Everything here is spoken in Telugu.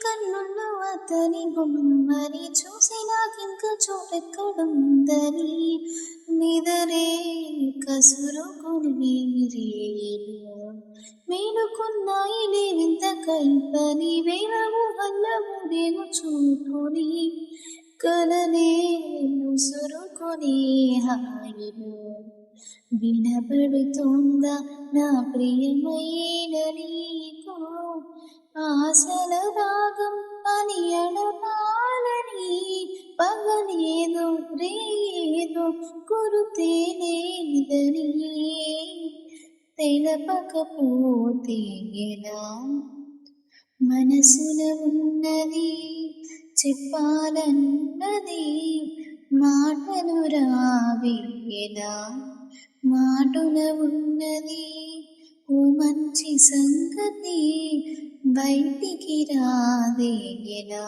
కన్నుల్లో అతని బొమ్మని చూసి నాకింక చోటెక్కడుందని నిదరే కసురుకుని రేలు మేలుకున్నాయి వింత కైపని వేల ఊహల్ల ఊరేగు చూపుని కలనే ముసురుకొని హాయిలో వినబడుతోందా నా ప్రియమైన నీకు ఆశల రాగం అని అడపాలని పగలేదో రేదో గురుతేనేదని తెలపకపోతే ఎలా మనసున ఉన్నది చెప్పాలన్నది మాటలు రావేలా మాటున ఉన్నది ఓ మంచి సంగతి బయటికి రాదేలా